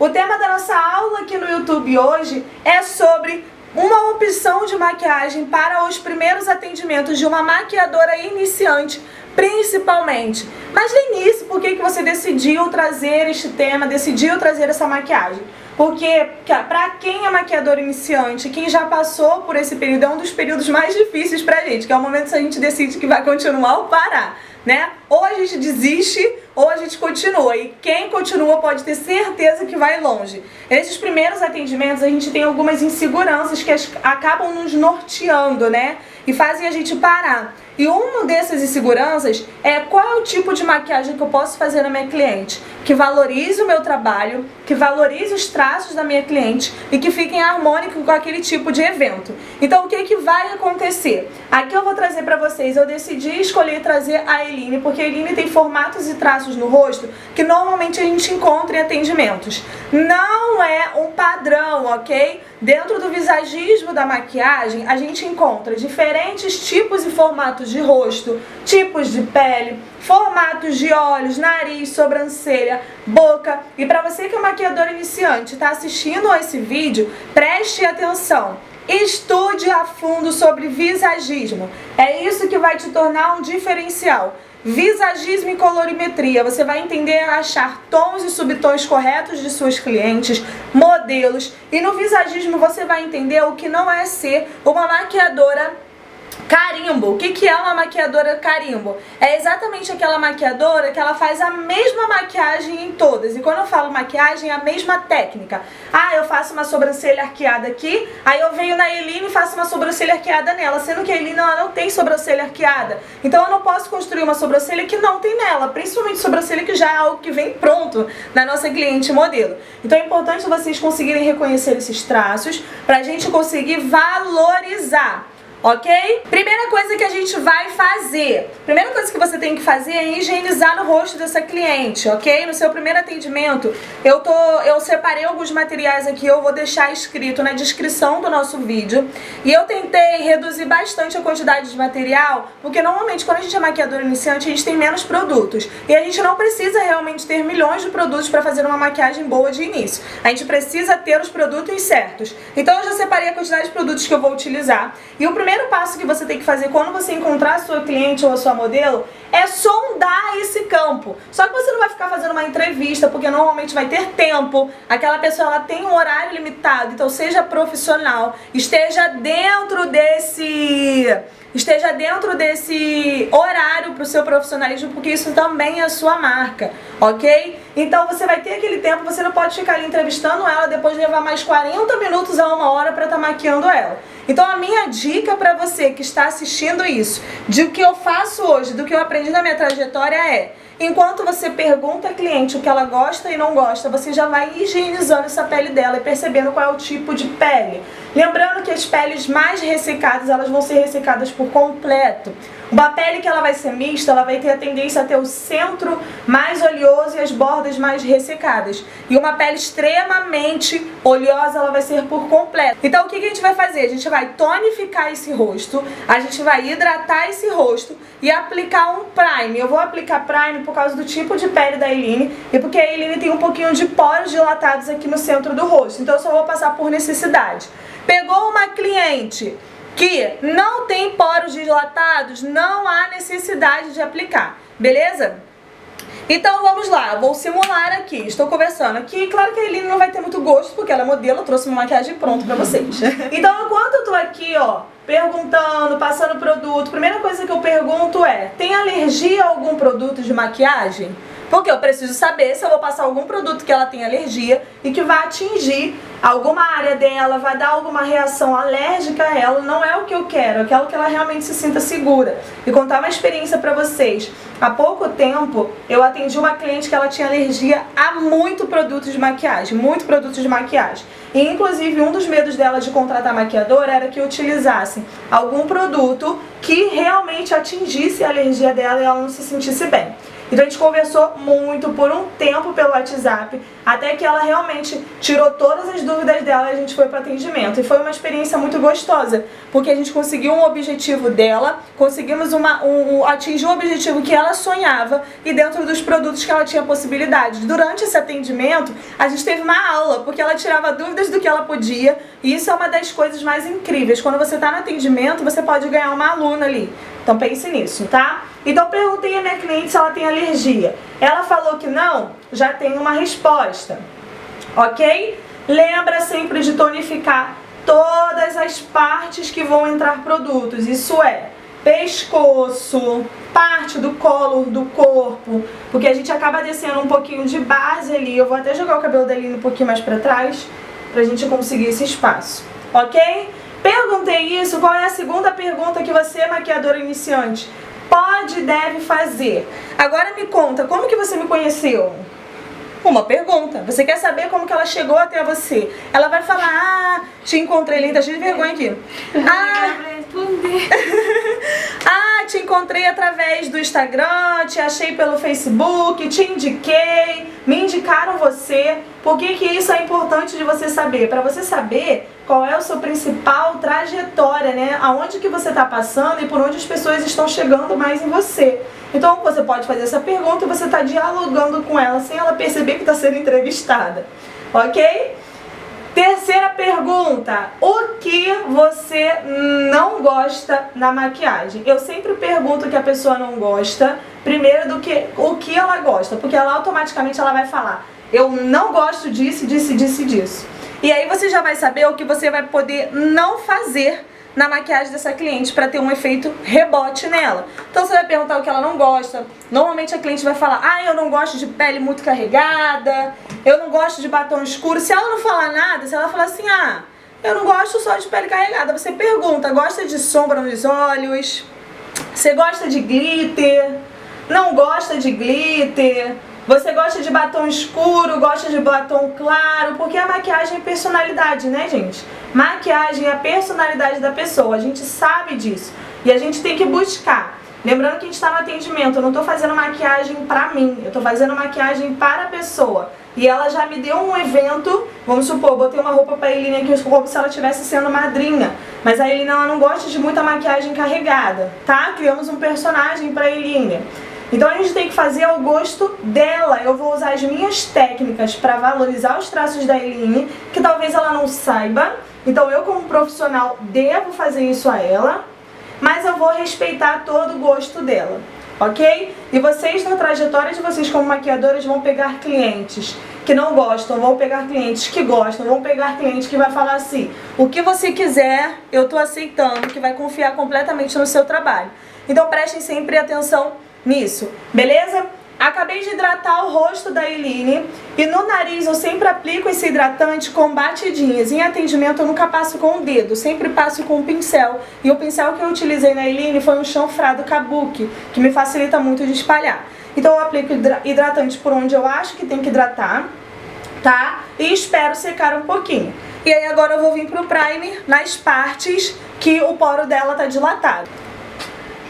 O tema da nossa aula aqui no YouTube hoje é sobre uma opção de maquiagem para os primeiros atendimentos de uma maquiadora iniciante, principalmente. Mas no início, por que você decidiu trazer este tema, decidiu trazer essa maquiagem? Porque para quem é maquiador iniciante, quem já passou por esse período, é um dos períodos mais difíceis pra gente, que é o momento que a gente decide que vai continuar ou parar, né? Ou a gente desiste ou a gente continua, e quem continua pode ter certeza que vai longe. Nesses primeiros atendimentos a gente tem algumas inseguranças que acabam nos norteando, né? E fazem a gente parar. E uma dessas inseguranças é qual é o tipo de maquiagem que eu posso fazer na minha cliente, que valorize o meu trabalho, que valorize os traços da minha cliente e que fiquem harmônicos com aquele tipo de evento. Então o que vai acontecer? Aqui eu vou trazer para vocês, eu decidi escolher trazer a Eline, porque a Eline tem formatos e traços no rosto que normalmente a gente encontra em atendimentos. Não é um padrão, ok? Dentro do visagismo da maquiagem, a gente encontra diferentes tipos e formatos de rosto, tipos de pele, formatos de olhos, nariz, sobrancelha, boca. E para você que é maquiador iniciante, está assistindo a esse vídeo, preste atenção. Estude a fundo sobre visagismo. É isso que vai te tornar um diferencial. Visagismo e colorimetria, você vai entender a achar tons e subtons corretos de suas clientes, modelos, e no visagismo você vai entender o que não é ser uma maquiadora carimbo. O que é uma maquiadora carimbo? É exatamente aquela maquiadora que ela faz a mesma maquiagem em todas. E quando eu falo maquiagem, é a mesma técnica. Ah, eu faço uma sobrancelha arqueada aqui, aí eu venho na Eline e faço uma sobrancelha arqueada nela, sendo que a Eline ela não tem sobrancelha arqueada. Então eu não posso construir uma sobrancelha que não tem nela, principalmente sobrancelha que já é algo que vem pronto na nossa cliente modelo. Então é importante vocês conseguirem reconhecer esses traços para a gente conseguir valorizar. Ok? Primeira coisa que a gente vai fazer, primeira coisa que você tem que fazer é higienizar no rosto dessa cliente, ok? No seu primeiro atendimento, eu separei alguns materiais aqui, eu vou deixar escrito na descrição do nosso vídeo. E eu tentei reduzir bastante a quantidade de material, porque normalmente quando a gente é maquiador iniciante, a gente tem menos produtos. E a gente não precisa realmente ter milhões de produtos para fazer uma maquiagem boa de início. A gente precisa ter os produtos certos. Então eu já separei a quantidade de produtos que eu vou utilizar. E o primeiro passo que você tem que fazer quando você encontrar a sua cliente ou a sua modelo é sondar esse campo. Só que você não vai ficar fazendo uma entrevista, porque normalmente vai ter tempo, aquela pessoa ela tem um horário limitado, então seja profissional, esteja dentro desse horário para o seu profissionalismo, porque isso também é a sua marca, ok? Então você vai ter aquele tempo, você não pode ficar ali entrevistando ela, depois levar mais 40 minutos a 1 hora para estar maquiando ela. Então a minha dica para você que está assistindo isso, de o que eu faço hoje, do que eu aprendi na minha trajetória é: enquanto você pergunta à cliente o que ela gosta e não gosta, você já vai higienizando essa pele dela e percebendo qual é o tipo de pele. Lembrando que as peles mais ressecadas, elas vão ser ressecadas por completo. Uma pele que ela vai ser mista, ela vai ter a tendência a ter o centro mais oleoso e as bordas mais ressecadas. E uma pele extremamente oleosa, ela vai ser por completo. Então o que a gente vai fazer? A gente vai tonificar esse rosto, a gente vai hidratar esse rosto e aplicar um prime. Eu vou aplicar prime por causa do tipo de pele da Eline e porque a Eline tem um pouquinho de poros dilatados aqui no centro do rosto. Então eu só vou passar por necessidade. Pegou uma cliente que não tem poros dilatados, não há necessidade de aplicar, beleza? Então vamos lá, vou simular aqui, estou conversando aqui, claro que a Eline não vai ter muito gosto, porque ela é modelo, eu trouxe uma maquiagem pronta pra vocês. Então enquanto eu tô aqui, ó, perguntando, passando produto, a primeira coisa que eu pergunto é: tem alergia a algum produto de maquiagem? Porque eu preciso saber se eu vou passar algum produto que ela tem alergia e que vai atingir alguma área dela, vai dar alguma reação alérgica a ela. Não é o que eu quero, eu quero que ela realmente se sinta segura. E contar uma experiência pra vocês. Há pouco tempo eu atendi uma cliente que ela tinha alergia a muito produto de maquiagem, E inclusive um dos medos dela de contratar maquiadora era que utilizassem algum produto que realmente atingisse a alergia dela e ela não se sentisse bem. Então a gente conversou muito por um tempo pelo WhatsApp, até que ela realmente tirou todas as dúvidas dela e a gente foi para atendimento. E foi uma experiência muito gostosa, porque a gente conseguiu um objetivo dela, conseguimos atingir um objetivo que ela sonhava e dentro dos produtos que ela tinha possibilidade. Durante esse atendimento, a gente teve uma aula, porque ela tirava dúvidas do que ela podia, e isso é uma das coisas mais incríveis. Quando você está no atendimento, você pode ganhar uma aluna ali. Então pense nisso, tá? Então perguntei à minha cliente se ela tem alergia. Ela falou que não, já tem uma resposta, ok? Lembra sempre de tonificar todas as partes que vão entrar produtos, isso é, pescoço, parte do colo do corpo, porque a gente acaba descendo um pouquinho de base ali. Eu vou até jogar o cabelo dele um pouquinho mais pra trás, pra gente conseguir esse espaço, ok? Perguntei isso. Qual é a segunda pergunta que você, maquiadora iniciante, pode e deve fazer? Agora me conta, como que você me conheceu? Uma pergunta. Você quer saber como que ela chegou até você? Ela vai falar, te encontrei, ele tá cheio de vergonha aqui. Te encontrei através do Instagram, te achei pelo Facebook, te indiquei, me indicaram você. Por que que isso é importante de você saber? Para você saber qual é a sua principal trajetória, né? Aonde que você está passando e por onde as pessoas estão chegando mais em você. Então você pode fazer essa pergunta e você está dialogando com ela sem ela perceber que está sendo entrevistada, ok? Terceira pergunta, o que você não gosta na maquiagem? Eu sempre pergunto o que a pessoa não gosta, primeiro do que o que ela gosta, porque ela automaticamente ela vai falar, eu não gosto disso, disso, disso, disso. E aí você já vai saber o que você vai poder não fazer na maquiagem dessa cliente para ter um efeito rebote nela. Então você vai perguntar o que ela não gosta. Normalmente a cliente vai falar, eu não gosto de pele muito carregada, eu não gosto de batom escuro. Se ela não falar nada, se ela falar assim, eu não gosto só de pele carregada, você pergunta, gosta de sombra nos olhos? Você gosta de glitter? Não gosta de glitter? Você gosta de batom escuro, gosta de batom claro? Porque a maquiagem é personalidade, né, gente? Maquiagem é a personalidade da pessoa, a gente sabe disso. E a gente tem que buscar. Lembrando que a gente está no atendimento, eu não estou fazendo maquiagem pra mim, eu estou fazendo maquiagem para a pessoa. E ela já me deu um evento, vamos supor, botei uma roupa pra Eline aqui, como se ela estivesse sendo madrinha. Mas a Eline, ela não gosta de muita maquiagem carregada, tá? Criamos um personagem pra Eline. Então a gente tem que fazer ao gosto dela. Eu vou usar as minhas técnicas para valorizar os traços da Eline, que talvez ela não saiba. Então eu como profissional devo fazer isso a ela, mas eu vou respeitar todo o gosto dela, ok? E vocês na trajetória de vocês como maquiadoras vão pegar clientes que não gostam, vão pegar clientes que gostam, vão pegar clientes que vai falar assim, o que você quiser eu tô aceitando, que vai confiar completamente no seu trabalho. Então prestem sempre atenção nisso, beleza? Acabei de hidratar o rosto da Eline e no nariz eu sempre aplico esse hidratante com batidinhas. Em atendimento eu nunca passo com o dedo, sempre passo com o pincel. E o pincel que eu utilizei na Eline foi um chanfrado kabuki, que me facilita muito de espalhar. Então eu aplico hidratante por onde eu acho que tem que hidratar, tá? E espero secar um pouquinho. E aí agora eu vou vir pro primer nas partes que o poro dela tá dilatado.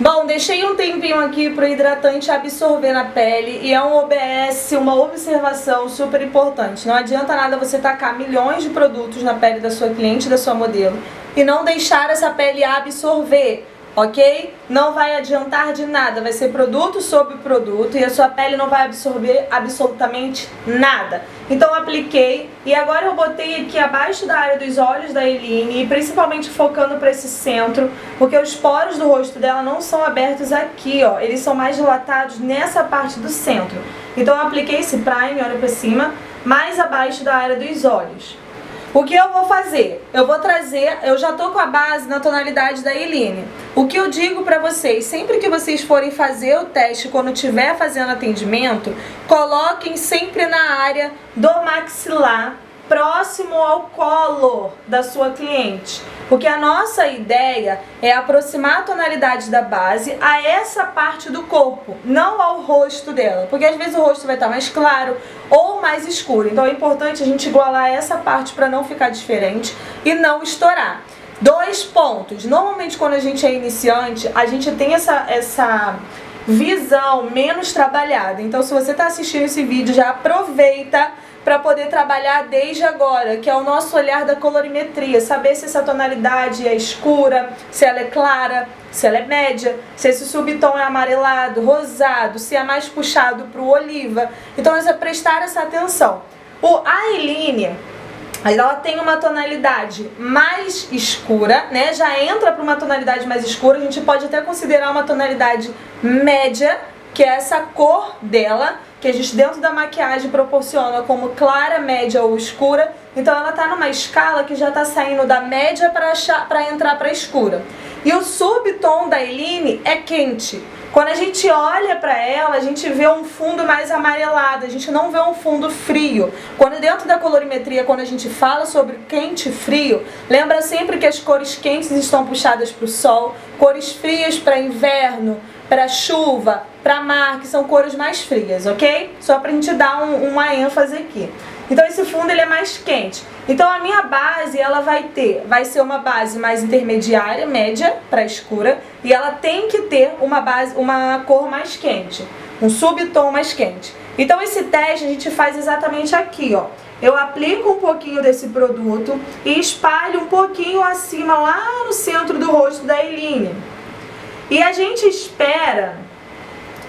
Bom, deixei um tempinho aqui para o hidratante absorver na pele e é um OBS, uma observação super importante. Não adianta nada você tacar milhões de produtos na pele da sua cliente, da sua modelo e não deixar essa pele absorver, ok? Não vai adiantar de nada, vai ser produto sobre produto e a sua pele não vai absorver absolutamente nada. Então apliquei e agora eu botei aqui abaixo da área dos olhos da Eline e principalmente focando para esse centro, porque os poros do rosto dela não são abertos aqui, ó, eles são mais dilatados nessa parte do centro. Então eu apliquei esse primer, olha para cima, mais abaixo da área dos olhos. O que eu vou fazer? Eu vou trazer, eu já tô com a base na tonalidade da Eline. O que eu digo pra vocês, sempre que vocês forem fazer o teste, quando estiver fazendo atendimento, coloquem sempre na área do maxilar, próximo ao colo da sua cliente. Porque a nossa ideia é aproximar a tonalidade da base a essa parte do corpo, não ao rosto dela. Porque às vezes o rosto vai estar mais claro ou mais escuro. Então é importante a gente igualar essa parte para não ficar diferente e não estourar. 2 pontos. Normalmente quando a gente é iniciante, a gente tem visão menos trabalhada. Então, se você está assistindo esse vídeo, já aproveita para poder trabalhar desde agora, que é o nosso olhar da colorimetria, saber se essa tonalidade é escura, se ela é clara, se ela é média, se esse subtom é amarelado, rosado, se é mais puxado para o oliva. Então é prestar essa atenção. A Eline, ela tem uma tonalidade mais escura, né? Já entra para uma tonalidade mais escura, a gente pode até considerar uma tonalidade média, que é essa cor dela, que a gente dentro da maquiagem proporciona como clara, média ou escura. Então ela tá numa escala que já tá saindo da média para entrar para escura. E o subtom da Eline é quente. Quando a gente olha para ela, a gente vê um fundo mais amarelado, a gente não vê um fundo frio. Quando dentro da colorimetria, quando a gente fala sobre quente e frio, lembra sempre que as cores quentes estão puxadas para o sol, cores frias para inverno, para chuva, para mar, que são cores mais frias, ok? Só pra gente dar uma ênfase aqui. Então esse fundo ele é mais quente. Então a minha base ela vai ser uma base mais intermediária, média para escura, e ela tem que ter uma cor mais quente, um subtom mais quente. Então esse teste a gente faz exatamente aqui, ó. Eu aplico um pouquinho desse produto e espalho um pouquinho acima lá no centro do rosto da Eline. E a gente espera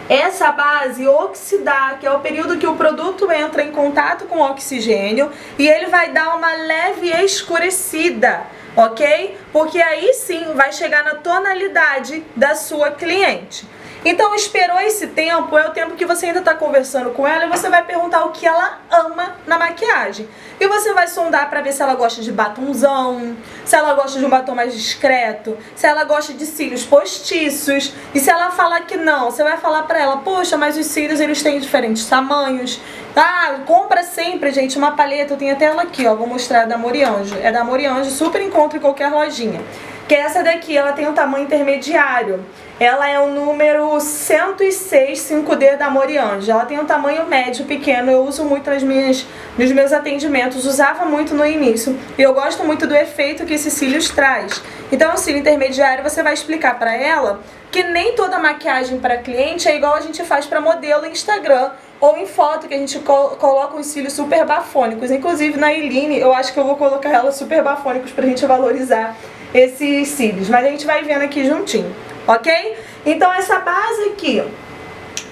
essa base oxidar, que é o período que o produto entra em contato com o oxigênio, e ele vai dar uma leve escurecida, ok? Porque aí sim vai chegar na tonalidade da sua cliente. Então esperou esse tempo, é o tempo que você ainda está conversando com ela, e você vai perguntar o que ela ama na maquiagem. E você vai sondar para ver se ela gosta de batonzão, se ela gosta de um batom mais discreto, se ela gosta de cílios postiços. E se ela falar que não, você vai falar para ela, poxa, mas os cílios eles têm diferentes tamanhos. Ah, compra sempre, gente, uma paleta, eu tenho até ela aqui, ó, vou mostrar, da Morianjo. É da Morianjo, super encontra em qualquer lojinha. Que essa daqui, ela tem um tamanho intermediário. Ela é o número 106 5D da Morianjo. Ela tem um tamanho médio, pequeno. Eu uso muito nos meus atendimentos. Usava muito no início. E eu gosto muito do efeito que esses cílios traz. Então, o cílio intermediário, você vai explicar para ela que nem toda maquiagem para cliente é igual a gente faz para modelo em Instagram ou em foto, que a gente coloca os cílios super bafônicos. Inclusive, na Eline, eu acho que eu vou colocar ela super bafônicos pra gente valorizar esses cílios. Mas a gente vai vendo aqui juntinho, ok? Então essa base aqui,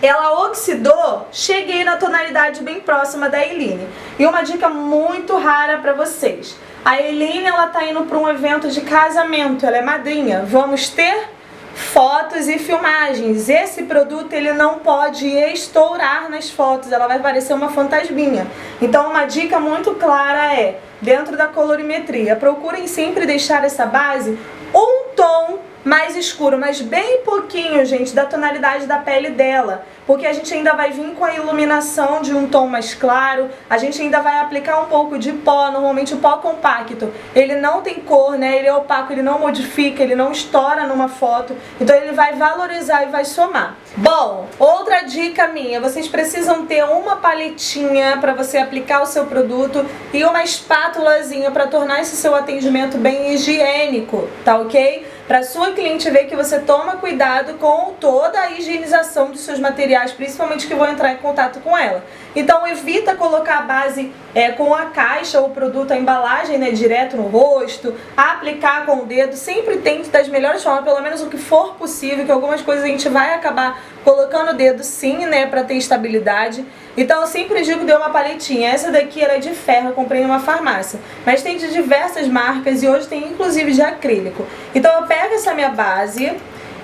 ela oxidou, cheguei na tonalidade bem próxima da Eline. E uma dica muito rara pra vocês. A Eline, ela tá indo pra um evento de casamento, ela é madrinha. Vamos ter fotos e filmagens. Esse produto ele não pode estourar nas fotos, ela vai parecer uma fantasminha. Então uma dica muito clara é, dentro da colorimetria, procurem sempre deixar essa base um tom mais escuro, mas bem pouquinho, gente, da tonalidade da pele dela, porque a gente ainda vai vir com a iluminação de um tom mais claro, a gente ainda vai aplicar um pouco de pó. Normalmente o pó compacto, ele não tem cor, né, ele é opaco, ele não modifica, ele não estoura numa foto, então ele vai valorizar e vai somar. Bom, outra dica minha, vocês precisam ter uma paletinha para você aplicar o seu produto e uma espátulazinha para tornar esse seu atendimento bem higiênico, tá ok? Para sua cliente ver que você toma cuidado com toda a higienização dos seus materiais, principalmente que vão entrar em contato com ela. Então evita colocar a base com a caixa ou o produto, a embalagem, né, direto no rosto, aplicar com o dedo. Sempre tente das melhores formas, pelo menos o que for possível, que algumas coisas a gente vai acabar colocando o dedo sim, né, para ter estabilidade. Então eu sempre digo, dê uma paletinha. Essa daqui era de ferro, eu comprei em uma farmácia, mas tem de diversas marcas e hoje tem inclusive de acrílico. Então eu pego essa minha base,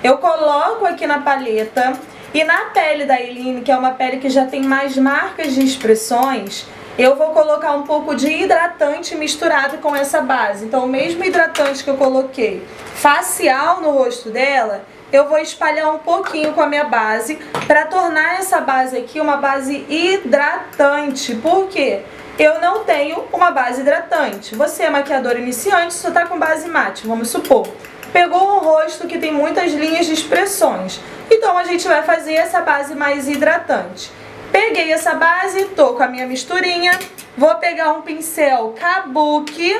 eu coloco aqui na paleta, e na pele da Eline, que é uma pele que já tem mais marcas de expressões, eu vou colocar um pouco de hidratante misturado com essa base. Então o mesmo hidratante que eu coloquei facial no rosto dela, eu vou espalhar um pouquinho com a minha base para tornar essa base aqui uma base hidratante. Por quê? Eu não tenho uma base hidratante. Você é maquiador iniciante, só tá com base mate, vamos supor. Pegou um rosto que tem muitas linhas de expressões, então a gente vai fazer essa base mais hidratante. Peguei essa base, tô com a minha misturinha, vou pegar um pincel Kabuki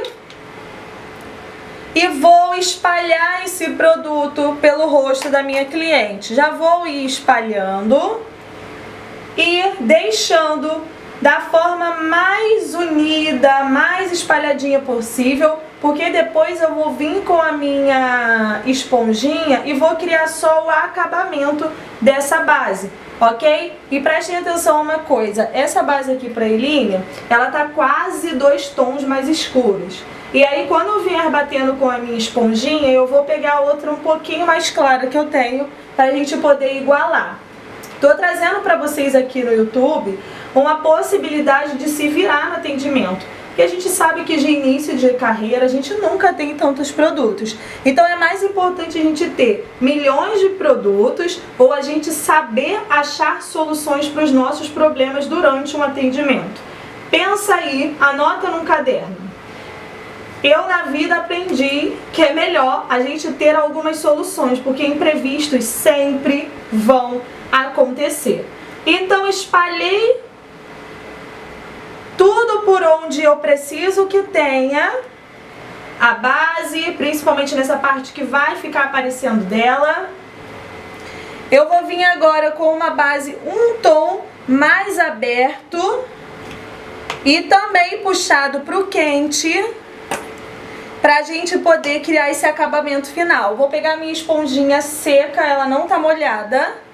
e vou espalhar esse produto pelo rosto da minha cliente. Já vou ir espalhando e deixando da forma mais unida, mais espalhadinha possível, porque depois eu vou vir com a minha esponjinha e vou criar só o acabamento dessa base, ok? E prestem atenção a uma coisa, essa base aqui pra Eline, ela tá quase 2 tons mais escuros. E aí quando eu vier batendo com a minha esponjinha, eu vou pegar outra um pouquinho mais clara que eu tenho, pra gente poder igualar. Tô trazendo pra vocês aqui no YouTube uma possibilidade de se virar no atendimento. Porque a gente sabe que de início de carreira a gente nunca tem tantos produtos. Então é mais importante a gente ter milhões de produtos ou a gente saber achar soluções para os nossos problemas durante um atendimento. Pensa aí, anota num caderno. Eu na vida aprendi que é melhor a gente ter algumas soluções, porque imprevistos sempre vão acontecer. Então espalhei tudo por onde eu preciso que tenha a base, principalmente nessa parte que vai ficar aparecendo dela. Eu vou vir agora com uma base um tom mais aberto e também puxado para o quente, pra gente poder criar esse acabamento final. Vou pegar minha esponjinha seca, ela não tá molhada.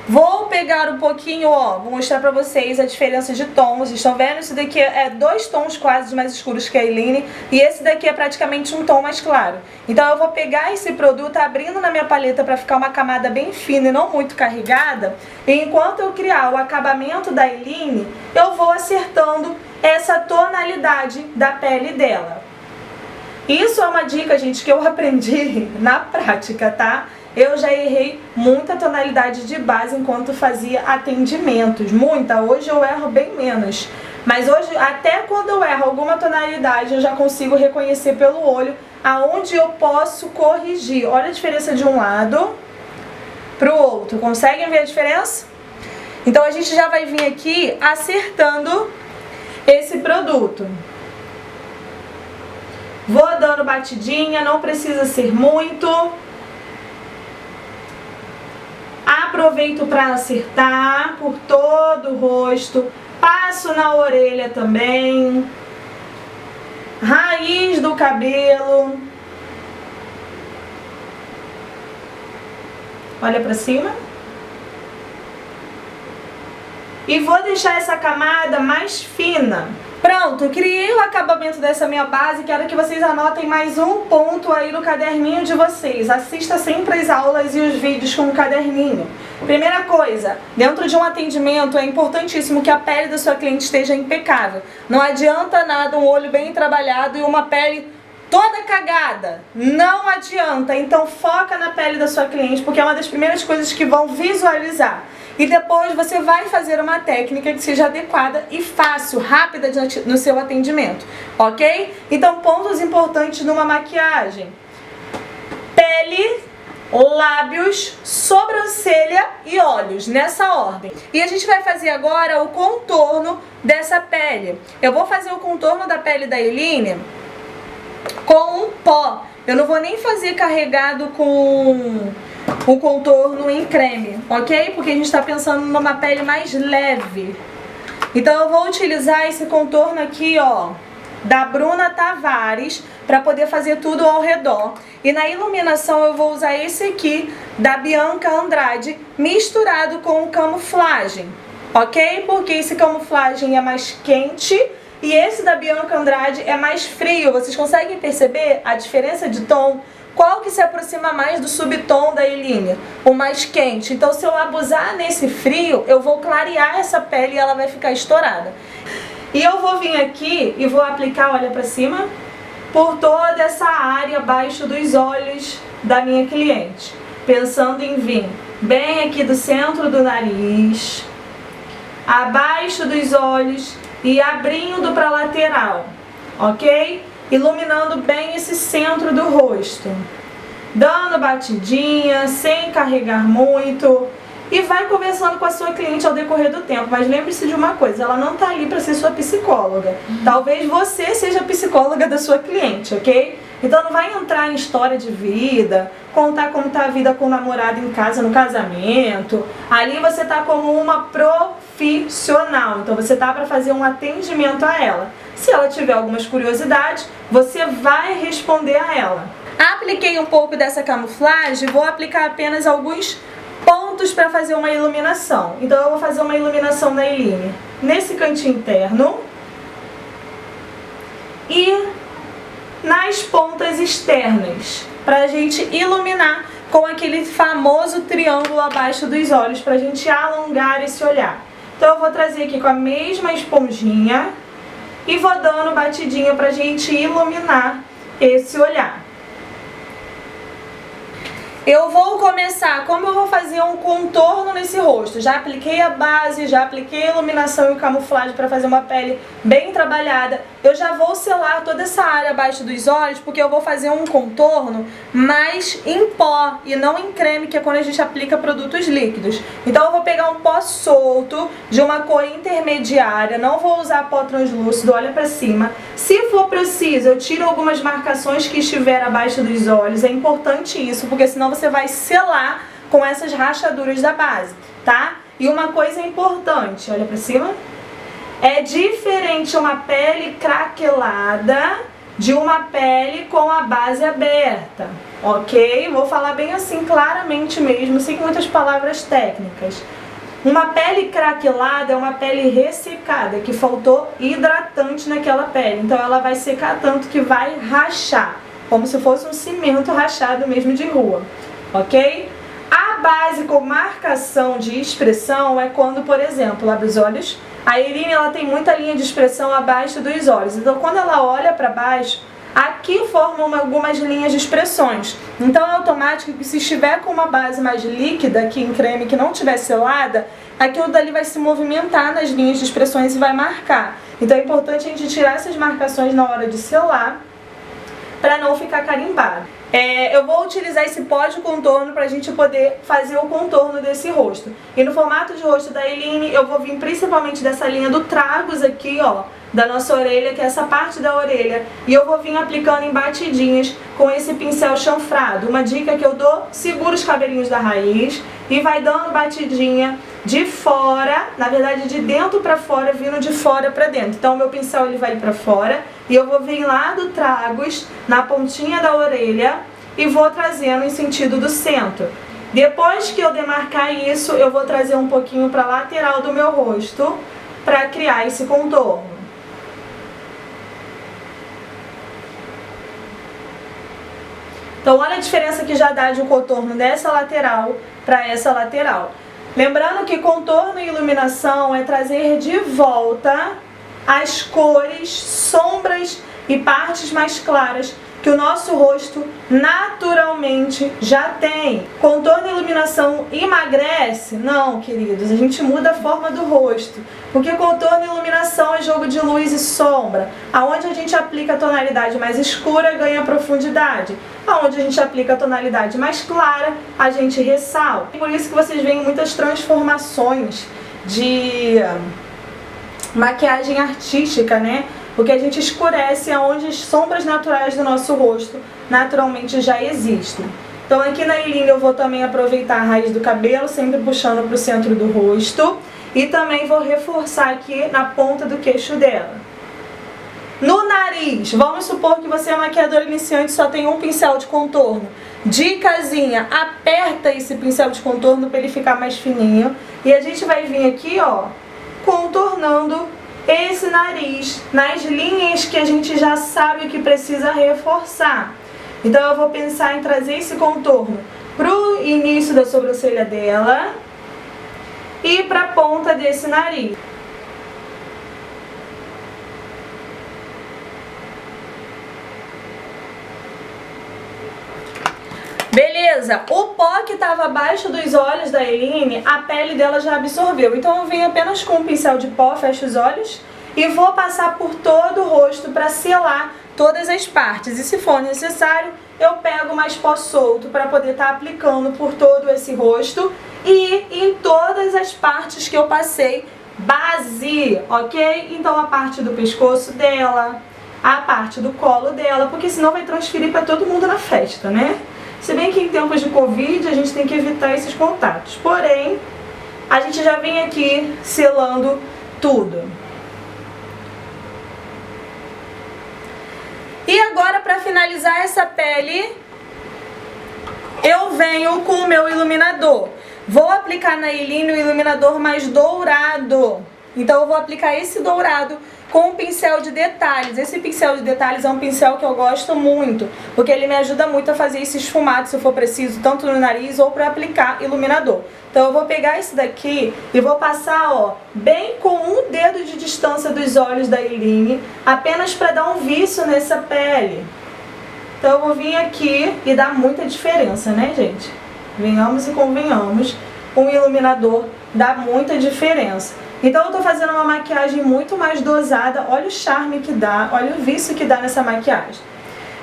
Vou pegar um pouquinho, ó, vou mostrar pra vocês a diferença de tons. Vocês estão vendo? Esse daqui é 2 tons quase mais escuros que a Eline. E esse daqui é praticamente um tom mais claro. Então eu vou pegar esse produto abrindo na minha paleta pra ficar uma camada bem fina e não muito carregada. E enquanto eu criar o acabamento da Eline, eu vou acertando essa tonalidade da pele dela. Isso é uma dica, gente, que eu aprendi na prática, tá? Eu já errei muita tonalidade de base enquanto fazia atendimentos, muita. Hoje eu erro bem menos, mas hoje até quando eu erro alguma tonalidade eu já consigo reconhecer pelo olho aonde eu posso corrigir. Olha a diferença de um lado pro outro, conseguem ver a diferença? Então a gente já vai vir aqui acertando esse produto. Vou dando batidinha, não precisa ser muito. Aproveito para acertar por todo o rosto, passo na orelha também, raiz do cabelo, olha para cima, e vou deixar essa camada mais fina. Pronto, criei o acabamento dessa minha base, quero que vocês anotem mais um ponto aí no caderninho de vocês. Assista sempre as aulas e os vídeos com o caderninho. Primeira coisa, dentro de um atendimento é importantíssimo que a pele da sua cliente esteja impecável. Não adianta nada um olho bem trabalhado e uma pele toda cagada. Não adianta, então foca na pele da sua cliente, porque é uma das primeiras coisas que vão visualizar. E depois você vai fazer uma técnica que seja adequada e fácil, rápida no seu atendimento, ok? Então, pontos importantes numa maquiagem: pele, lábios, sobrancelha e olhos, nessa ordem. E a gente vai fazer agora o contorno dessa pele. Eu vou fazer o contorno da pele da Eline com um pó. Eu não vou nem fazer carregado com um contorno em creme, ok? Porque a gente está pensando numa pele mais leve. Então eu vou utilizar esse contorno aqui, ó, da Bruna Tavares, para poder fazer tudo ao redor. E na iluminação eu vou usar esse aqui, da Bianca Andrade, misturado com o camuflagem, ok? Porque esse camuflagem é mais quente e esse da Bianca Andrade é mais frio. Vocês conseguem perceber a diferença de tom? Qual que se aproxima mais do subtom da Eline? O mais quente. Então se eu abusar nesse frio, eu vou clarear essa pele e ela vai ficar estourada. E eu vou vir aqui e vou aplicar, olha pra cima, por toda essa área abaixo dos olhos da minha cliente. Pensando em vir bem aqui do centro do nariz, abaixo dos olhos e abrindo pra lateral, ok? Iluminando bem esse centro do rosto, dando batidinha, sem carregar muito, e vai conversando com a sua cliente ao decorrer do tempo. Mas lembre-se de uma coisa, ela não tá ali para ser sua psicóloga. Talvez você seja a psicóloga da sua cliente, ok? Então não vai entrar em história de vida, contar como tá a vida com o namorado em casa, no casamento. Ali você tá como uma profissional, então você tá para fazer um atendimento a ela. Se ela tiver algumas curiosidades, você vai responder a ela. Apliquei um pouco dessa camuflagem, vou aplicar apenas alguns pontos para fazer uma iluminação. Então eu vou fazer uma iluminação da Eline nesse cantinho interno e nas pontas externas, para a gente iluminar com aquele famoso triângulo abaixo dos olhos, para a gente alongar esse olhar. Então eu vou trazer aqui com a mesma esponjinha e vou dando batidinha para a gente iluminar esse olhar. Eu vou começar, como eu vou fazer um contorno nesse rosto, já apliquei a base, já apliquei a iluminação e camuflagem para fazer uma pele bem trabalhada. Eu já vou selar toda essa área abaixo dos olhos, porque eu vou fazer um contorno mais em pó e não em creme, que é quando a gente aplica produtos líquidos. Então eu vou pegar um pó solto, de uma cor intermediária, não vou usar pó translúcido, olha pra cima. Se for preciso, eu tiro algumas marcações que estiver abaixo dos olhos, é importante isso, porque senão você vai selar com essas rachaduras da base, tá? E uma coisa importante, olha pra cima, é diferente uma pele craquelada de uma pele com a base aberta, ok? Vou falar bem assim, claramente mesmo, sem muitas palavras técnicas. Uma pele craquelada é uma pele ressecada, que faltou hidratante naquela pele, então ela vai secar tanto que vai rachar, como se fosse um cimento rachado mesmo de rua, ok? A base com marcação de expressão é quando, por exemplo, abre os olhos, a Eline ela tem muita linha de expressão abaixo dos olhos, então quando ela olha para baixo, aqui formam algumas linhas de expressões. Então é automático que se estiver com uma base mais líquida, aqui em creme, que não estiver selada, aquilo dali vai se movimentar nas linhas de expressões e vai marcar. Então é importante a gente tirar essas marcações na hora de selar, para não ficar carimbado. Eu vou utilizar esse pó de contorno para a gente poder fazer o contorno desse rosto. E no formato de rosto da Eline, eu vou vir principalmente dessa linha do tragus aqui, ó, da nossa orelha, que é essa parte da orelha. E eu vou vir aplicando em batidinhas com esse pincel chanfrado. Uma dica que eu dou, segura os cabelinhos da raiz e vai dando batidinha de fora, na verdade de dentro para fora, vindo de fora para dentro. Então o meu pincel ele vai para fora e eu vou vir lá do tragus, na pontinha da orelha, e vou trazendo em sentido do centro. Depois que eu demarcar isso, eu vou trazer um pouquinho para a lateral do meu rosto para criar esse contorno. Então olha a diferença que já dá de um contorno dessa lateral para essa lateral. Lembrando que contorno e iluminação é trazer de volta as cores, sombras e partes mais claras que o nosso rosto naturalmente já tem. Contorno e iluminação emagrece? Não, queridos, a gente muda a forma do rosto. Porque contorno e iluminação é jogo de luz e sombra. Aonde a gente aplica a tonalidade mais escura, ganha profundidade. Aonde a gente aplica a tonalidade mais clara, a gente ressalta. Por isso que vocês veem muitas transformações de maquiagem artística, né? Porque a gente escurece aonde as sombras naturais do nosso rosto naturalmente já existem. Então aqui na Eline eu vou também aproveitar a raiz do cabelo, sempre puxando para o centro do rosto. E também vou reforçar aqui na ponta do queixo dela. No nariz, vamos supor que você é maquiadora iniciante e só tem um pincel de contorno. Dicasinha, aperta esse pincel de contorno para ele ficar mais fininho. E a gente vai vir aqui, ó, contornando esse nariz nas linhas que a gente já sabe que precisa reforçar. Então eu vou pensar em trazer esse contorno pro início da sobrancelha dela e pra ponta desse nariz. Beleza, o pó que estava abaixo dos olhos da Eline, a pele dela já absorveu. Então eu venho apenas com um pincel de pó, fecho os olhos e vou passar por todo o rosto para selar todas as partes. E se for necessário, eu pego mais pó solto para poder estar aplicando por todo esse rosto e em todas as partes que eu passei base, ok? Então a parte do pescoço dela, a parte do colo dela, porque senão vai transferir para todo mundo na festa, né? Se bem que em tempos de Covid a gente tem que evitar esses contatos. Porém, a gente já vem aqui selando tudo. E agora, para finalizar essa pele, eu venho com o meu iluminador. Vou aplicar na Eline o iluminador mais dourado. Então eu vou aplicar esse dourado com um pincel de detalhes. Esse pincel de detalhes é um pincel que eu gosto muito, porque ele me ajuda muito a fazer esse esfumado, se for preciso, tanto no nariz ou para aplicar iluminador. Então eu vou pegar esse daqui e vou passar, ó, bem com um dedo de distância dos olhos da Eline, apenas para dar um viço nessa pele. Então eu vou vir aqui e dar muita diferença, né, gente? Venhamos e convenhamos, um iluminador dá muita diferença. Então eu tô fazendo uma maquiagem muito mais dosada, olha o charme que dá, olha o vício que dá nessa maquiagem.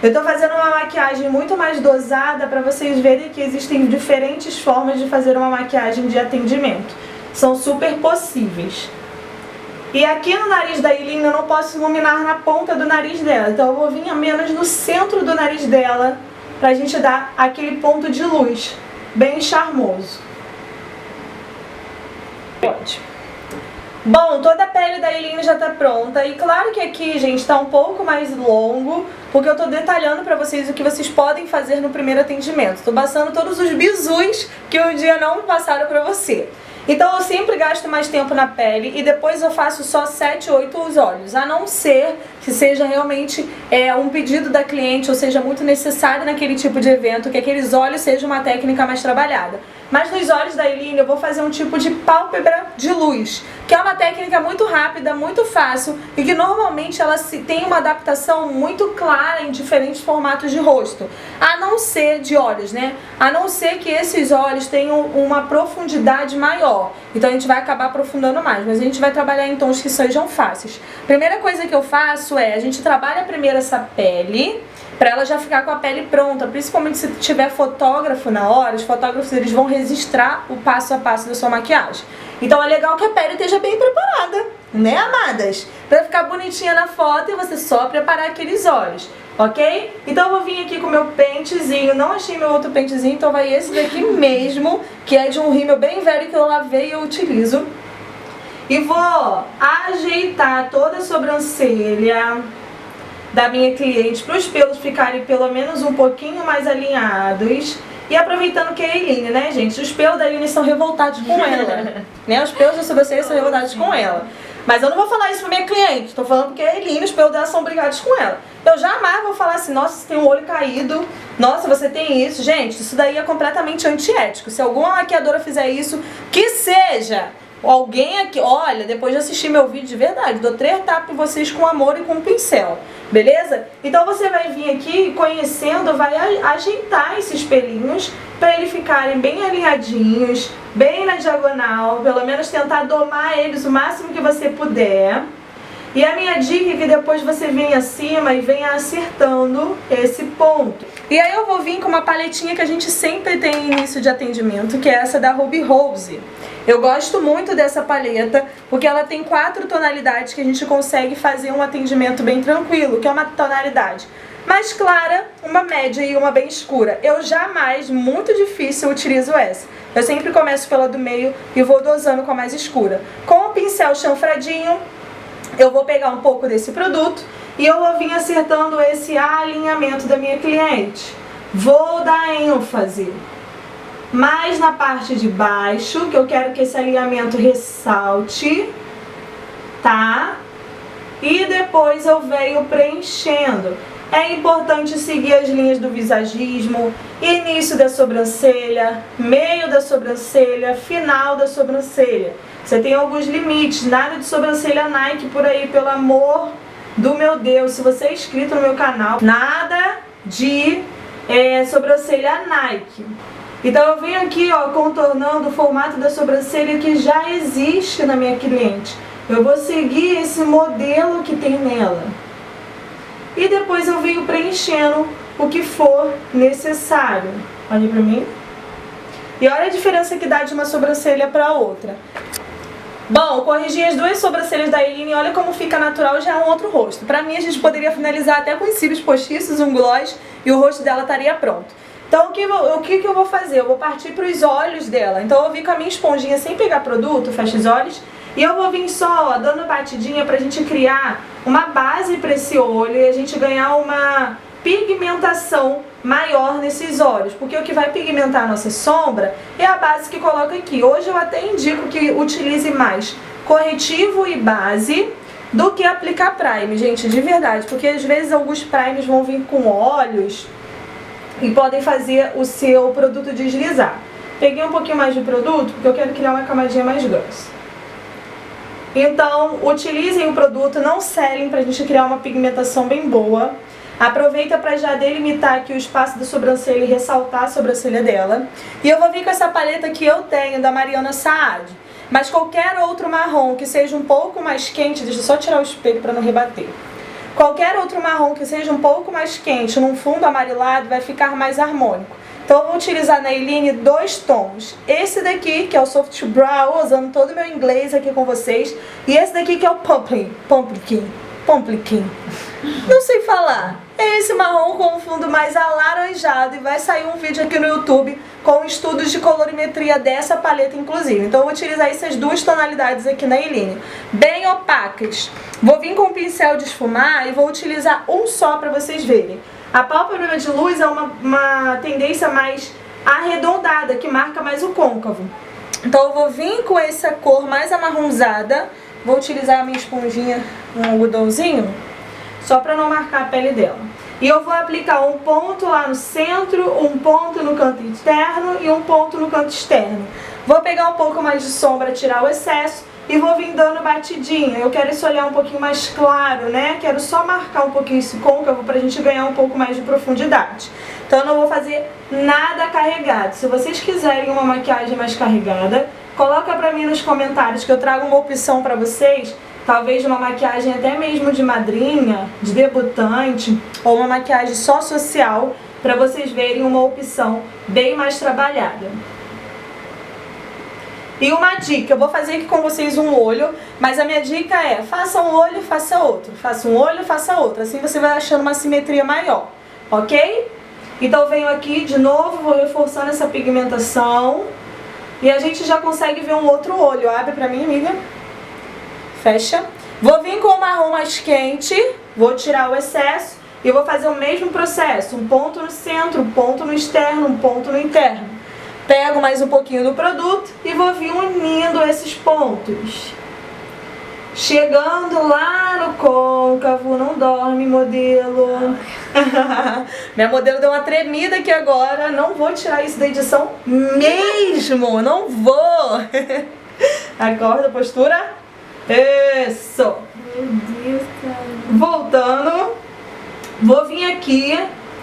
Eu tô fazendo uma maquiagem muito mais dosada para vocês verem que existem diferentes formas de fazer uma maquiagem de atendimento. São super possíveis. E aqui no nariz da Eline eu não posso iluminar na ponta do nariz dela, então eu vou vir apenas no centro do nariz dela pra gente dar aquele ponto de luz bem charmoso. Pode. Bom, toda a pele da Eline já tá pronta e claro que aqui, gente, tá um pouco mais longo, porque eu tô detalhando pra vocês o que vocês podem fazer no primeiro atendimento. Tô passando todos os bizus que um dia não passaram pra você. Então eu sempre gasto mais tempo na pele e depois eu faço só 7, 8 os olhos, a não ser que seja realmente um pedido da cliente ou seja muito necessário naquele tipo de evento, que aqueles olhos sejam uma técnica mais trabalhada. Mas nos olhos da Eline eu vou fazer um tipo de pálpebra de luz, que é uma técnica muito rápida, muito fácil e que normalmente ela tem uma adaptação muito clara em diferentes formatos de rosto, a não ser de olhos, né? A não ser que esses olhos tenham uma profundidade maior, então a gente vai acabar aprofundando mais, mas a gente vai trabalhar em tons que sejam fáceis. Primeira coisa que eu faço a gente trabalha primeiro essa pele, para ela já ficar com a pele pronta, principalmente se tiver fotógrafo na hora, os fotógrafos eles vão registrar o passo a passo da sua maquiagem. Então é legal que a pele esteja bem preparada, né, amadas? Pra ficar bonitinha na foto e você só preparar aqueles olhos, ok? Então eu vou vir aqui com o meu pentezinho, não achei meu outro pentezinho, então vai esse daqui mesmo, que é de um rímel bem velho que eu lavei e eu utilizo. E vou ajeitar toda a sobrancelha da minha cliente para os pelos ficarem pelo menos um pouquinho mais alinhados. E aproveitando que é a Eline, né, gente? Os pelos da Eline estão revoltados com ela, né? Os pelos da sobrancelha são revoltados com ela. Mas eu não vou falar isso pra minha cliente, estou falando porque a Eline, os pelos dela são brigados com ela. Eu jamais vou falar assim, nossa, você tem um olho caído, nossa, você tem isso. Gente, isso daí é completamente antiético. Se alguma maquiadora fizer isso, que seja alguém aqui, olha, depois de assistir meu vídeo de verdade, dou 3 tapas em vocês com amor e com um pincel, beleza? Então você vai vir aqui conhecendo, vai ajeitar esses pelinhos para eles ficarem bem alinhadinhos, bem na diagonal, pelo menos tentar domar eles o máximo que você puder. E a minha dica é que depois você venha acima e venha acertando esse ponto. E aí eu vou vir com uma paletinha que a gente sempre tem em início de atendimento, que é essa da Ruby Rose. Eu gosto muito dessa paleta, porque ela tem 4 tonalidades que a gente consegue fazer um atendimento bem tranquilo, que é uma tonalidade mais clara, uma média e uma bem escura. Eu jamais, muito difícil, utilizo essa. Eu sempre começo pela do meio e vou dosando com a mais escura. Com o pincel chanfradinho, eu vou pegar um pouco desse produto e eu vou vir acertando esse alinhamento da minha cliente. Vou dar ênfase mais na parte de baixo, que eu quero que esse alinhamento ressalte, tá? E depois eu venho preenchendo. É importante seguir as linhas do visagismo, início da sobrancelha, meio da sobrancelha, final da sobrancelha. Você tem alguns limites, nada de sobrancelha Nike por aí, pelo amor do meu Deus. Se você é inscrito no meu canal, nada de sobrancelha Nike. Então eu venho aqui, ó, contornando o formato da sobrancelha que já existe na minha cliente. Eu vou seguir esse modelo que tem nela. E depois eu venho preenchendo o que for necessário. Olha pra mim. E olha a diferença que dá de uma sobrancelha para outra. Bom, corrigi as duas sobrancelhas da Eileen, olha como fica natural, já é um outro rosto. Pra mim a gente poderia finalizar até com os cílios postiços, um gloss, e o rosto dela estaria pronto. Então o que eu vou fazer? Eu vou partir para os olhos dela. Então eu vou vir com a minha esponjinha sem pegar produto, fecha os olhos, e eu vou vir só, ó, dando batidinha pra gente criar uma base pra esse olho e a gente ganhar uma pigmentação maior nesses olhos, porque o que vai pigmentar a nossa sombra é a base que coloca aqui. Hoje eu até indico que utilize mais corretivo e base do que aplicar prime, gente, de verdade, porque às vezes alguns primes vão vir com óleos e podem fazer o seu produto deslizar. Peguei um pouquinho mais de produto porque eu quero criar uma camadinha mais grossa. Então, utilizem o produto, não selem pra gente criar uma pigmentação bem boa. Aproveita para já delimitar aqui o espaço da sobrancelha e ressaltar a sobrancelha dela. E eu vou vir com essa paleta que eu tenho, da Mariana Saad. Mas qualquer outro marrom que seja um pouco mais quente, deixa eu só tirar o espelho para não rebater. Qualquer outro marrom que seja um pouco mais quente, num fundo amarelado, vai ficar mais harmônico. Então eu vou utilizar na Eileen 2 tons. Esse daqui, que é o Soft Brow, usando todo o meu inglês aqui com vocês. E esse daqui que é o Pumpkin. Não sei falar. É esse marrom com um fundo mais alaranjado. E vai sair um vídeo aqui no YouTube com estudos de colorimetria dessa paleta, inclusive. Então eu vou utilizar essas 2 tonalidades aqui na Eileen, bem opacas. Vou vir com um pincel de esfumar e vou utilizar um só para vocês verem. A pálpebra de luz é uma tendência mais arredondada, que marca mais o côncavo. Então eu vou vir com essa cor mais amarronzada. Vou utilizar a minha esponjinha, um algodãozinho, só para não marcar a pele dela. E eu vou aplicar um ponto lá no centro, um ponto no canto interno e um ponto no canto externo. Vou pegar um pouco mais de sombra, tirar o excesso e vou vir dando batidinha. Eu quero esse olhar um pouquinho mais claro, né? Quero só marcar um pouquinho esse côncavo pra gente ganhar um pouco mais de profundidade. Então eu não vou fazer nada carregado. Se vocês quiserem uma maquiagem mais carregada, coloca pra mim nos comentários que eu trago uma opção pra vocês. Talvez uma maquiagem até mesmo de madrinha, de debutante, ou uma maquiagem só social, pra vocês verem uma opção bem mais trabalhada. E uma dica, eu vou fazer aqui com vocês um olho, mas a minha dica é, faça um olho, faça outro. Faça um olho, faça outro. Assim você vai achando uma simetria maior, ok? Então eu venho aqui de novo, vou reforçando essa pigmentação. E a gente já consegue ver um outro olho. Abre pra mim, amiga. Fecha. Vou vir com o marrom mais quente, vou tirar o excesso e vou fazer o mesmo processo. Um ponto no centro, um ponto no externo, um ponto no interno. Pego mais um pouquinho do produto e vou vir unindo esses pontos. Chegando lá no côncavo, não dorme, modelo. Minha modelo deu uma tremida aqui agora, não vou tirar isso da edição mesmo, não vou. Acorda, postura. Isso. Meu Deus, cara. Voltando, vou vir aqui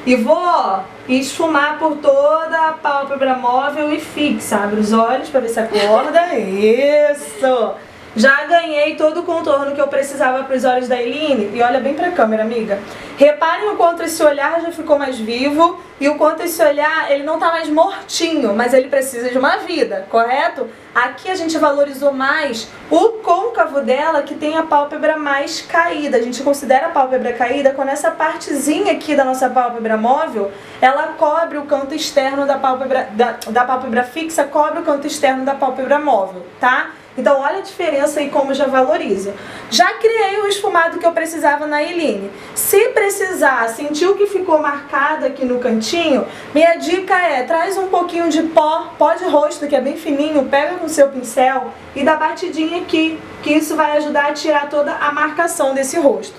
e vou, ó, esfumar por toda a pálpebra móvel e fixa. Abre os olhos pra ver se acorda. Isso. Já ganhei todo o contorno que eu precisava para os olhos da Eileen. E olha bem pra câmera, amiga. Reparem o quanto esse olhar já ficou mais vivo e o quanto esse olhar, ele não tá mais mortinho, mas ele precisa de uma vida, correto? Aqui a gente valorizou mais o côncavo dela, que tem a pálpebra mais caída. A gente considera a pálpebra caída quando essa partezinha aqui da nossa pálpebra móvel, ela cobre o canto externo da pálpebra fixa, cobre o canto externo da pálpebra móvel, tá? Então olha a diferença e como já valoriza. Já criei o esfumado que eu precisava na Eileen. Se precisar, sentiu que ficou marcado aqui no cantinho, minha dica é, traz um pouquinho de pó de rosto, que é bem fininho, pega com o seu pincel e dá batidinha aqui, que isso vai ajudar a tirar toda a marcação desse rosto.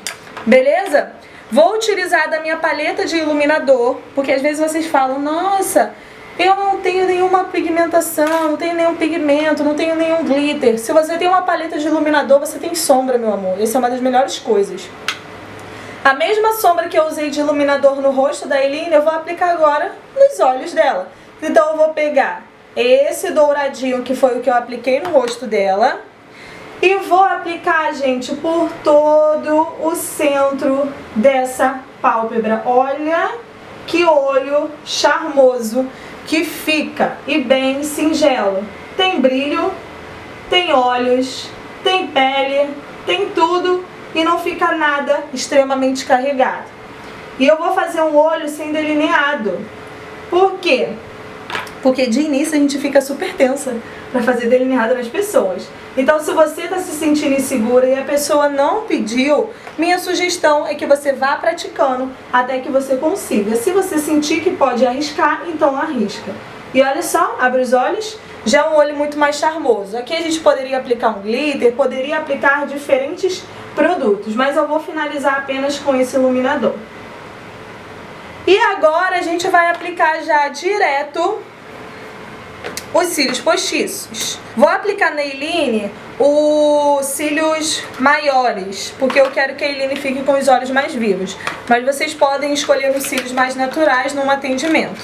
Beleza? Vou utilizar da minha paleta de iluminador, porque às vezes vocês falam, nossa, eu não tenho nenhuma pigmentação, não tenho nenhum pigmento, não tenho nenhum glitter. Se você tem uma paleta de iluminador, você tem sombra, meu amor. Essa é uma das melhores coisas. A mesma sombra que eu usei de iluminador no rosto da Eileen, eu vou aplicar agora nos olhos dela. Então eu vou pegar esse douradinho, que foi o que eu apliquei no rosto dela, e vou aplicar, gente, por todo o centro dessa pálpebra. Olha que olho charmoso que fica, e bem singelo. Tem brilho, tem olhos, tem pele, tem tudo e não fica nada extremamente carregado. E eu vou fazer um olho sem delineado. Por quê? Porque de início a gente fica super tensa para fazer delineado nas pessoas. Então, se você está se sentindo insegura e a pessoa não pediu, minha sugestão é que você vá praticando até que você consiga. Se você sentir que pode arriscar, então arrisca. E olha só, abre os olhos, já é um olho muito mais charmoso. Aqui a gente poderia aplicar um glitter, poderia aplicar diferentes produtos, mas eu vou finalizar apenas com esse iluminador. E agora a gente vai aplicar já direto os cílios postiços. Vou aplicar na Eileen os cílios maiores, porque eu quero que a Eileen fique com os olhos mais vivos. Mas vocês podem escolher os cílios mais naturais num atendimento.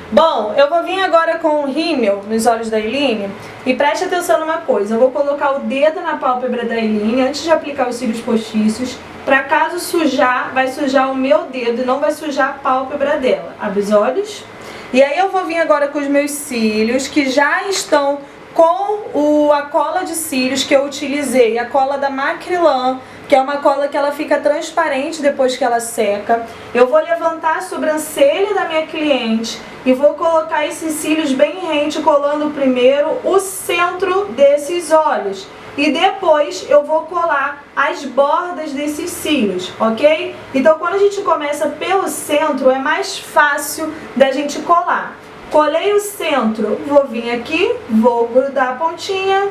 Bom, eu vou vir agora com o rímel nos olhos da Eileen e preste atenção numa coisa. Eu vou colocar o dedo na pálpebra da Eileen antes de aplicar os cílios postiços. Para caso sujar, vai sujar o meu dedo e não vai sujar a pálpebra dela. Abre os olhos. E aí eu vou vir agora com os meus cílios, que já estão com a cola de cílios que eu utilizei, a cola da Macrilan, que é uma cola que ela fica transparente depois que ela seca. Eu vou levantar a sobrancelha da minha cliente e vou colocar esses cílios bem rente, colando primeiro o centro desses olhos. E depois eu vou colar as bordas desses cílios, ok? Então quando a gente começa pelo centro é mais fácil da gente colar. Colei o centro, vou vir aqui, vou grudar a pontinha,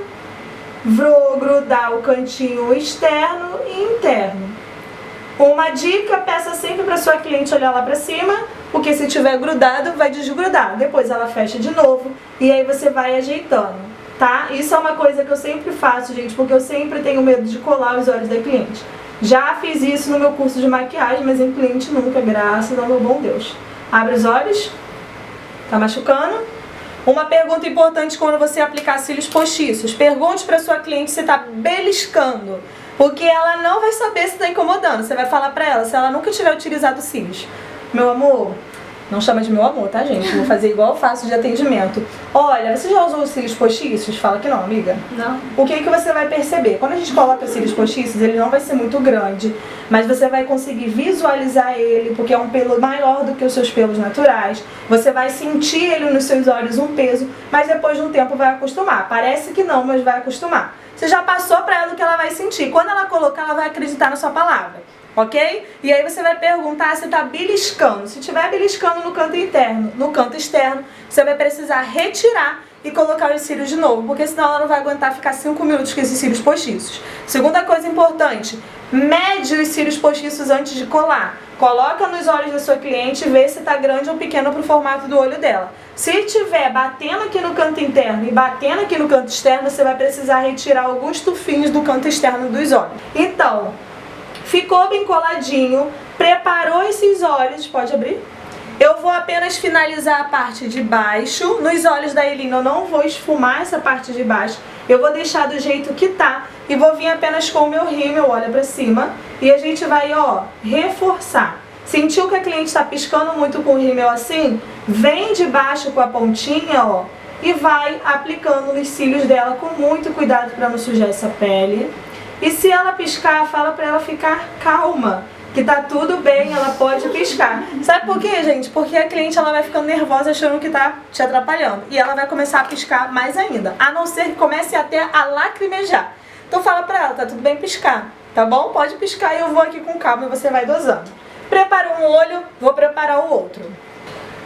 vou grudar o cantinho externo e interno. Uma dica, peça sempre para sua cliente olhar lá para cima, porque se tiver grudado vai desgrudar. Depois ela fecha de novo e aí você vai ajeitando. Tá? Isso é uma coisa que eu sempre faço, gente, porque eu sempre tenho medo de colar os olhos da cliente. Já fiz isso no meu curso de maquiagem, mas em cliente nunca, graças ao meu bom Deus. Abre os olhos. Tá machucando? Uma pergunta importante quando você aplicar cílios postiços. Pergunte pra sua cliente se tá beliscando, porque ela não vai saber se tá incomodando. Você vai falar pra ela, se ela nunca tiver utilizado cílios. Meu amor... Não chama de meu amor, tá, gente? Vou fazer igual eu faço de atendimento. Olha, você já usou os cílios postiços? Fala que não, amiga. Não. O que você vai perceber? Quando a gente coloca cílios postiços, ele não vai ser muito grande, mas você vai conseguir visualizar ele, porque é um pelo maior do que os seus pelos naturais. Você vai sentir ele nos seus olhos um peso, mas depois de um tempo vai acostumar. Parece que não, mas vai acostumar. Você já passou pra ela o que ela vai sentir. Quando ela colocar, ela vai acreditar na sua palavra. Ok? E aí você vai perguntar se está beliscando. Se estiver beliscando no canto interno, no canto externo, você vai precisar retirar e colocar os cílios de novo, porque senão ela não vai aguentar ficar 5 minutos com esses cílios postiços. Segunda coisa importante, mede os cílios postiços antes de colar. Coloca nos olhos da sua cliente e vê se está grande ou pequeno para o formato do olho dela. Se estiver batendo aqui no canto interno e batendo aqui no canto externo, você vai precisar retirar alguns tufinhos do canto externo dos olhos. Então... ficou bem coladinho, preparou esses olhos, pode abrir? Eu vou apenas finalizar a parte de baixo, nos olhos da Eileen eu não vou esfumar essa parte de baixo, eu vou deixar do jeito que tá e vou vir apenas com o meu rímel, olha pra cima, e a gente vai, ó, reforçar. Sentiu que a cliente tá piscando muito com o rímel assim? Vem de baixo com a pontinha, ó, e vai aplicando nos cílios dela com muito cuidado para não sujar essa pele. E se ela piscar, fala pra ela ficar calma, que tá tudo bem, ela pode piscar. Sabe por quê, gente? Porque a cliente ela vai ficando nervosa achando que tá te atrapalhando. E ela vai começar a piscar mais ainda, a não ser que comece até a lacrimejar. Então fala pra ela, tá tudo bem piscar, tá bom? Pode piscar e eu vou aqui com calma e você vai dosando. Prepara um olho, vou preparar o outro.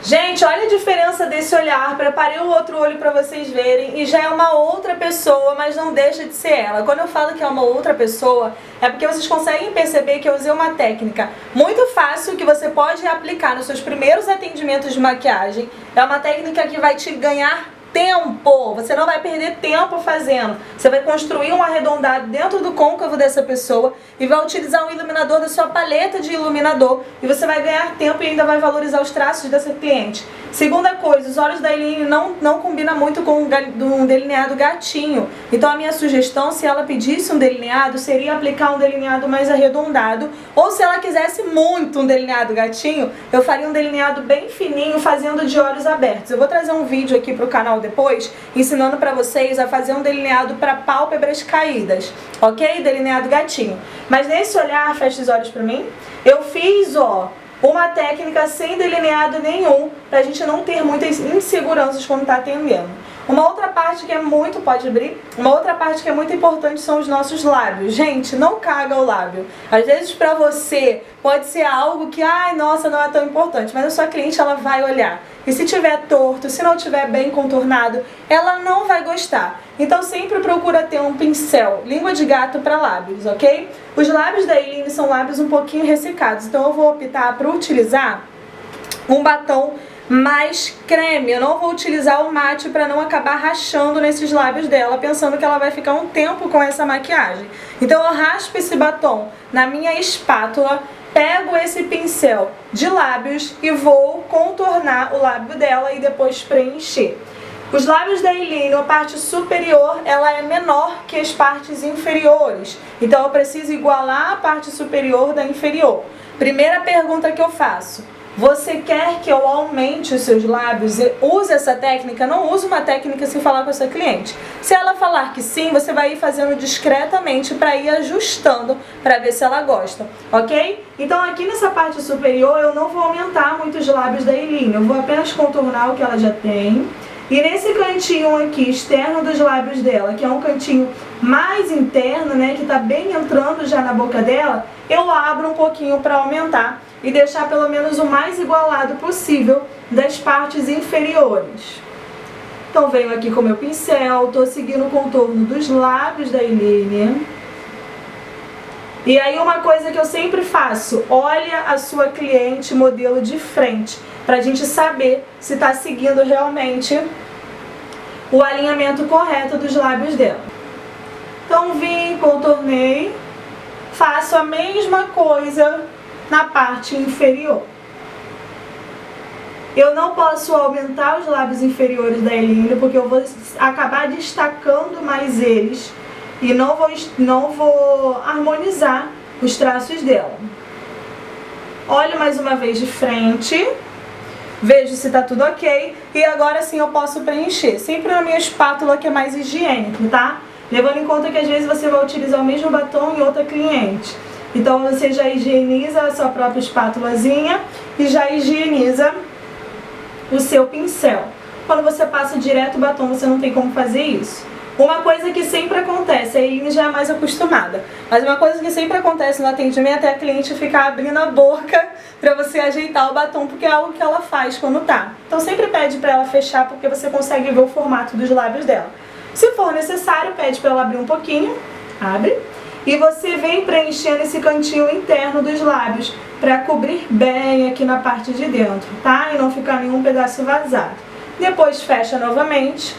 Gente, olha a diferença desse olhar, preparei o outro olho pra vocês verem e já é uma outra pessoa, mas não deixa de ser ela. Quando eu falo que é uma outra pessoa, é porque vocês conseguem perceber que eu usei uma técnica muito fácil que você pode aplicar nos seus primeiros atendimentos de maquiagem. É uma técnica que vai te ganhar tempo, você não vai perder tempo fazendo. Você vai construir um arredondado dentro do côncavo dessa pessoa e vai utilizar um iluminador da sua paleta de iluminador e você vai ganhar tempo e ainda vai valorizar os traços dessa cliente. Segunda coisa, os olhos da Eileen não combinam muito com um delineado gatinho. Então a minha sugestão, se ela pedisse um delineado, seria aplicar um delineado mais arredondado, ou se ela quisesse muito um delineado gatinho, eu faria um delineado bem fininho fazendo de olhos abertos. Eu vou trazer um vídeo aqui pro canal tutorial depois, ensinando pra vocês a fazer um delineado pra pálpebras caídas, ok? Delineado gatinho. Mas nesse olhar, fecha os olhos pra mim, eu fiz, ó, uma técnica sem delineado nenhum, pra gente não ter muitas inseguranças quando tá atendendo. Uma outra parte que é muito, pode abrir, uma outra parte que é muito importante são os nossos lábios. Gente, não caga o lábio. Às vezes pra você pode ser algo que, ai, nossa, não é tão importante, mas a sua cliente, ela vai olhar. E se tiver torto, se não tiver bem contornado, ela não vai gostar. Então sempre procura ter um pincel, língua de gato para lábios, ok? Os lábios da Eileen são lábios um pouquinho ressecados, então eu vou optar por utilizar um batom mais creme. Eu não vou utilizar o mate para não acabar rachando nesses lábios dela, pensando que ela vai ficar um tempo com essa maquiagem. Então eu raspo esse batom na minha espátula, pego esse pincel de lábios e vou contornar o lábio dela e depois preencher. Os lábios da Eileen, a parte superior, ela é menor que as partes inferiores. Então eu preciso igualar a parte superior da inferior. Primeira pergunta que eu faço: você quer que eu aumente os seus lábios? Use essa técnica, não use uma técnica sem falar com a sua cliente. Se ela falar que sim, você vai ir fazendo discretamente para ir ajustando, para ver se ela gosta, ok? Então aqui nessa parte superior eu não vou aumentar muito os lábios da Eileen, eu vou apenas contornar o que ela já tem. E nesse cantinho aqui, externo dos lábios dela, que é um cantinho mais interno, né, que tá bem entrando já na boca dela, eu abro um pouquinho para aumentar e deixar pelo menos o mais igualado possível das partes inferiores. Então venho aqui com o meu pincel, tô seguindo o contorno dos lábios da Eileen. E aí uma coisa que eu sempre faço, olha a sua cliente modelo de frente, pra gente saber se tá seguindo realmente o alinhamento correto dos lábios dela. Então vim, contornei, faço a mesma coisa na parte inferior. Eu não posso aumentar os lábios inferiores da Eileen, porque eu vou acabar destacando mais eles e não vou harmonizar os traços dela. Olho mais uma vez de frente, vejo se tá tudo ok e agora sim eu posso preencher, sempre na minha espátula, que é mais higiênico, tá? Levando em conta que às vezes você vai utilizar o mesmo batom em outra cliente. Então você já higieniza a sua própria espátulazinha e já higieniza o seu pincel. Quando você passa direto o batom, você não tem como fazer isso. Uma coisa que sempre acontece, a Eileen já é mais acostumada, mas uma coisa que sempre acontece no atendimento é a cliente ficar abrindo a boca pra você ajeitar o batom, porque é algo que ela faz quando tá. Então sempre pede pra ela fechar, porque você consegue ver o formato dos lábios dela. Se for necessário, pede pra ela abrir um pouquinho, abre, e você vem preenchendo esse cantinho interno dos lábios pra cobrir bem aqui na parte de dentro, tá? E não ficar nenhum pedaço vazado. Depois fecha novamente.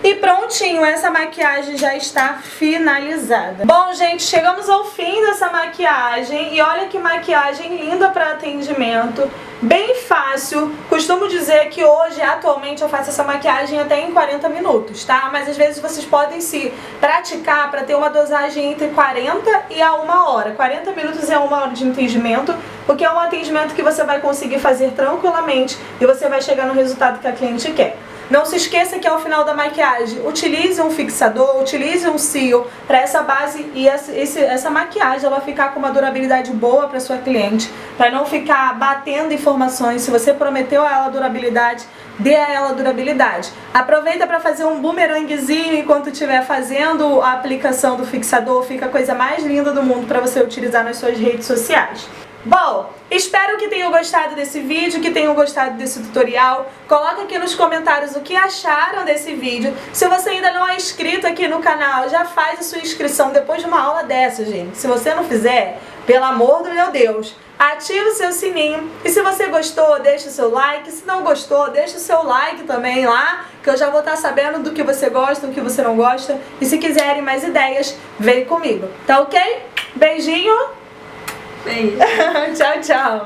E prontinho, essa maquiagem já está finalizada. Bom, gente, chegamos ao fim dessa maquiagem. E olha que maquiagem linda para atendimento. Bem fácil. Costumo dizer que hoje, atualmente, eu faço essa maquiagem até em 40 minutos, tá? Mas às vezes vocês podem se praticar para ter uma dosagem entre 40 e a 1 hora. 40 minutos é 1 hora de atendimento, porque é um atendimento que você vai conseguir fazer tranquilamente e você vai chegar no resultado que a cliente quer. Não se esqueça que ao final da maquiagem, utilize um fixador, utilize um cílio para essa base e essa maquiagem ela ficar com uma durabilidade boa para sua cliente, para não ficar batendo informações. Se você prometeu a ela durabilidade, dê a ela durabilidade. Aproveita para fazer um bumeranguezinho enquanto estiver fazendo a aplicação do fixador, fica a coisa mais linda do mundo para você utilizar nas suas redes sociais. Bom, espero que tenham gostado desse vídeo, que tenham gostado desse tutorial. Coloca aqui nos comentários o que acharam desse vídeo. Se você ainda não é inscrito aqui no canal, já faz a sua inscrição depois de uma aula dessa, gente. Se você não fizer, pelo amor do meu Deus, ativa o seu sininho. E se você gostou, deixa o seu like. Se não gostou, deixa o seu like também lá, que eu já vou estar sabendo do que você gosta, do que você não gosta. E se quiserem mais ideias, vem comigo. Tá ok? Beijinho! Beijo. Tchau, tchau.